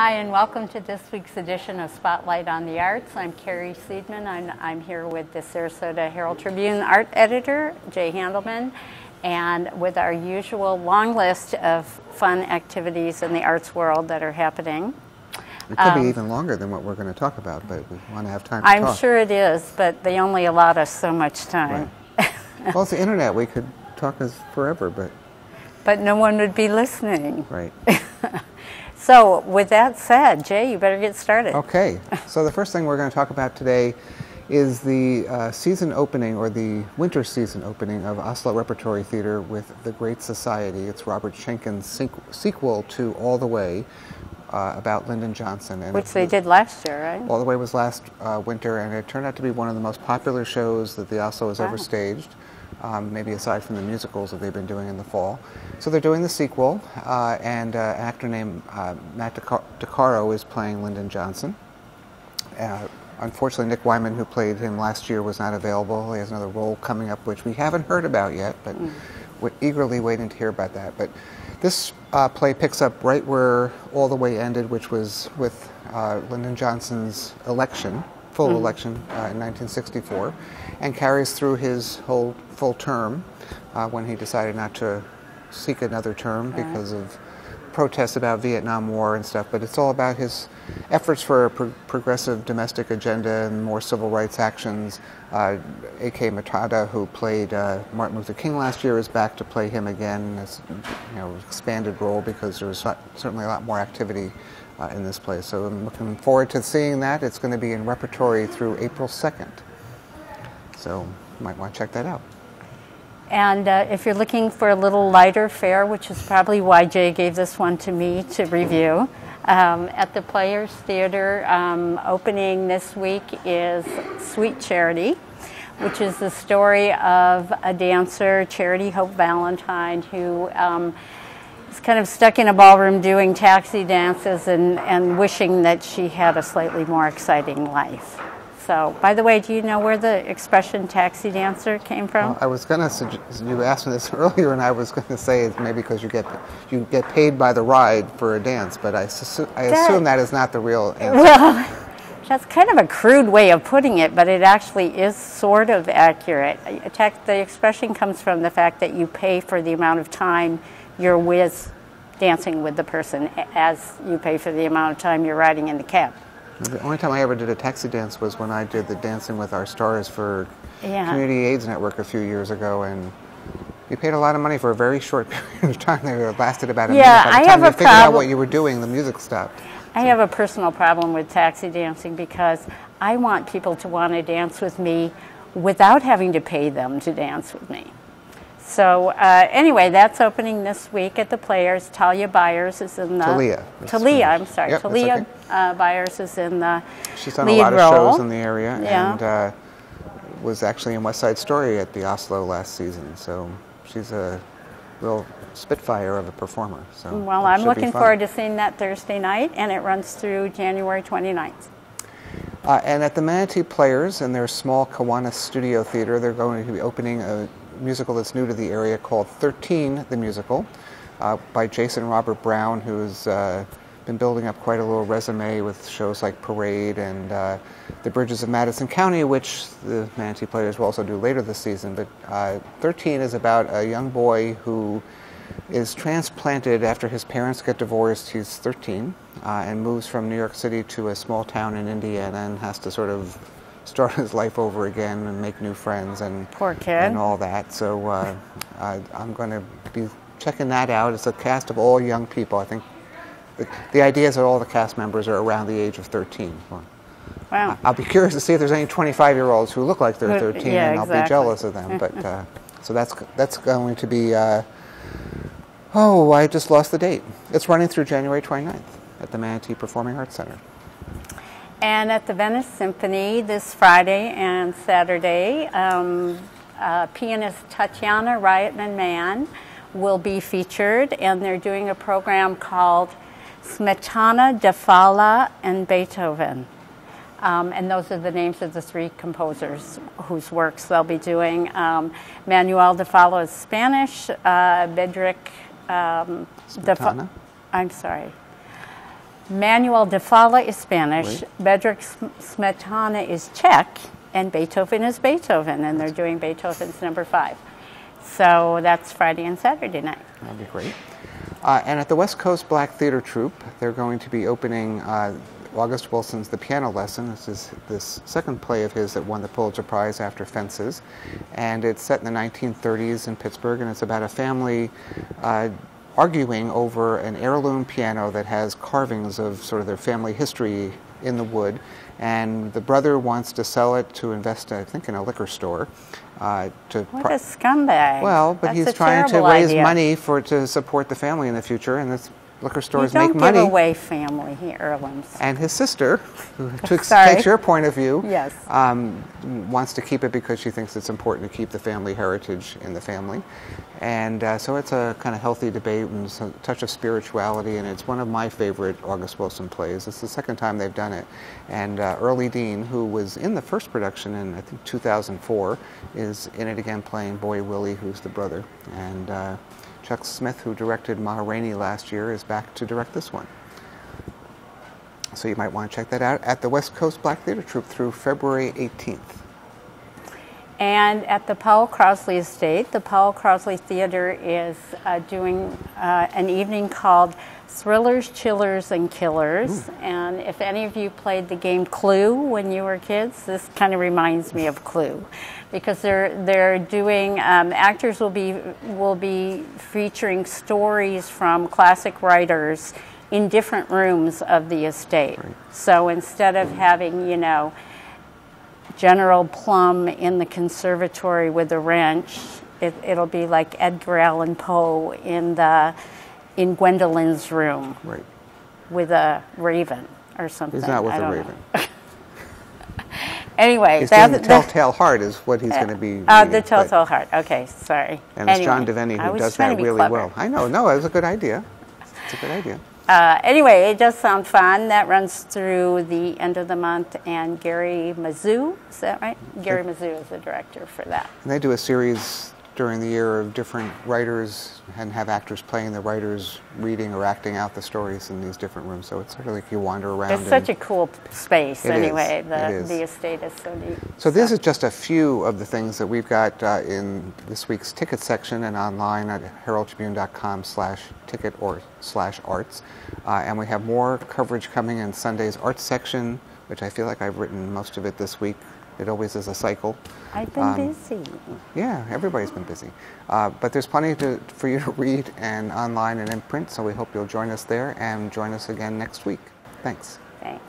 Hi, and welcome to this week's edition of Spotlight on the Arts. I'm Carrie Seidman. I'm here with the Sarasota Herald-Tribune art editor, Jay Handelman, and with our usual long list of fun activities in the arts world that are happening. It could be even longer than what we're going to talk about, but we want to have time to I'm talk. sure it is, but they only allot us so much time. Right. Well, it's the internet. We could talk as forever, but... But no one would be listening. Right. So, with that said, Jay, you better get started. Okay. So the first thing we're going to talk about today is the season opening, or the winter season opening, of Oslo Repertory Theater with The Great Society. It's Robert Schenken's sequel to All the Way, about Lyndon Johnson. And which they did last year, right? All the Way was last winter, and it turned out to be one of the most popular shows that the Oslo has ever staged, maybe aside from the musicals that they've been doing in the fall. So they're doing the sequel, and an actor named Matt DeCaro is playing Lyndon Johnson. Unfortunately, Nick Wyman, who played him last year, was not available. He has another role coming up, which we haven't heard about yet, but we're eagerly waiting to hear about that. But this play picks up right where All the Way ended, which was with Lyndon Johnson's election, full election in 1964, and carries through his whole full term when he decided not to seek another term because of protests about Vietnam War and stuff. But it's all about his efforts for a progressive domestic agenda and more civil rights actions. A.K. Matada, who played Martin Luther King last year, is back to play him again. It's expanded role because there was certainly a lot more activity in this play. So I'm looking forward to seeing that. It's going to be in repertory through April 2nd. So you might want to check that out. And if you're looking for a little lighter fare, which is probably why Jay gave this one to me to review, at the Players Theater, opening this week is Sweet Charity, which is the story of a dancer, Charity Hope Valentine, who is kind of stuck in a ballroom doing taxi dances and wishing that she had a slightly more exciting life. So, by the way, do you know where the expression taxi dancer came from? Well, I was going to, you asked me this earlier, and I was going to say it's maybe because you get paid by the ride for a dance, but I assume that is not the real answer. Well, that's kind of a crude way of putting it, but it actually is sort of accurate. The expression comes from the fact that you pay for the amount of time you're dancing with the person, as you pay for the amount of time you're riding in the cab. The only time I ever did a taxi dance was when I did the Dancing with Our Stars for Community AIDS Network a few years ago, and you paid a lot of money for a very short period of time. It lasted about a minute. By the time you figured out what you were doing, the music stopped. I have a personal problem with taxi dancing because I want people to want to dance with me without having to pay them to dance with me. So anyway, that's opening this week at the Players. Talia Byers is in the... Talia, I'm sorry. Yep, Talia Byers is in the lead role. She's done a lot of shows in the area and was actually in West Side Story at the Oslo last season. So she's a real spitfire of a performer. So well, I'm looking forward to seeing that Thursday night, and it runs through January 29th. And at the Manatee Players, in their small Kiwanis Studio Theater, they're going to be opening a musical that's new to the area called 13, the Musical, by Jason Robert Brown, who's been building up quite a little resume with shows like Parade and The Bridges of Madison County, which the Manatee Players will also do later this season. But 13 is about a young boy who is transplanted after his parents get divorced. He's 13 and moves from New York City to a small town in Indiana and has to sort of start his life over again and make new friends and poor kid and all that. So I'm going to be checking that out. It's a cast of all young people. I think the idea is that all the cast members are around the age of 13. Well, wow. I'll be curious to see if there's any 25-year-olds who look like they're 13, and I'll be jealous of them. But so that's going to be. I just lost the date. It's running through January 29th at the Manatee Performing Arts Center. And at the Venice Symphony this Friday and Saturday, pianist Tatiana Riotman-Mann will be featured, and they're doing a program called Smetana, Defala, and Beethoven. And those are the names of the three composers whose works they'll be doing. Manuel Defala is Spanish, Bedřich Smetana? I'm sorry. Manuel de Falla is Spanish, Right. Bedřich Smetana is Czech, and Beethoven is Beethoven, and they're doing Beethoven's number 5. So that's Friday and Saturday night. That'd be great. And at the West Coast Black Theater Troupe, they're going to be opening August Wilson's The Piano Lesson. This is this second play of his that won the Pulitzer Prize after Fences. And it's set in the 1930s in Pittsburgh, and it's about a family arguing over an heirloom piano that has carvings of sort of their family history in the wood. And the brother wants to sell it to invest, I think, in a liquor store. What a scumbag. Well, but That's he's a trying to terrible raise idea. money to support the family in the future, and this liquor stores You make don't money. give away family heirlooms. And his sister, who Sorry. takes your point of view, Yes. wants to keep it because she thinks it's important to keep the family heritage in the family. And so it's a kind of healthy debate and a touch of spirituality, and it's one of my favorite August Wilson plays. It's the second time they've done it. And Early Dean, who was in the first production in, I think, 2004, is in it again playing Boy Willie, who's the brother. And Chuck Smith, who directed Ma Rainey last year, is back to direct this one. So you might want to check that out at the West Coast Black Theater Troupe through February 18th. And at the Powell Crosley Estate, the Powell Crosley Theater is doing an evening called Thrillers, Chillers, and Killers. Ooh. And if any of you played the game Clue when you were kids, this kind of reminds me of Clue, because they're doing actors will be featuring stories from classic writers in different rooms of the estate. Right. So instead of having, General Plum in the conservatory with a wrench, it'll be like Edgar Allan Poe in Gwendolyn's room, Right. with a raven or something. He's not with I a don't raven. know. Anyway, He's doing the Telltale Heart is what he's going to be reading, the Telltale Heart. Okay, sorry. And it's John Anyway, Devaney I who was does trying that to be really clever. well. I know. No, it was a good idea. It's a good idea. Anyway, it does sound fun. That runs through the end of the month, and Gary Mizzou, is that right? Gary Mizzou is the director for that. And they do a series during the year of different writers and have actors playing the writers reading or acting out the stories in these different rooms. So it's sort of like you wander around. It's such a cool space. It Anyway, is. the estate is so neat. So this is just a few of the things that we've got in this week's ticket section and online at heraldtribune.com/ticket or /arts. And we have more coverage coming in Sunday's arts section, which I feel like I've written most of it this week. It always is a cycle. I've been busy. Yeah, everybody's been busy. But there's plenty for you to read and online and in print, so we hope you'll join us there and join us again next week. Thanks. Thanks.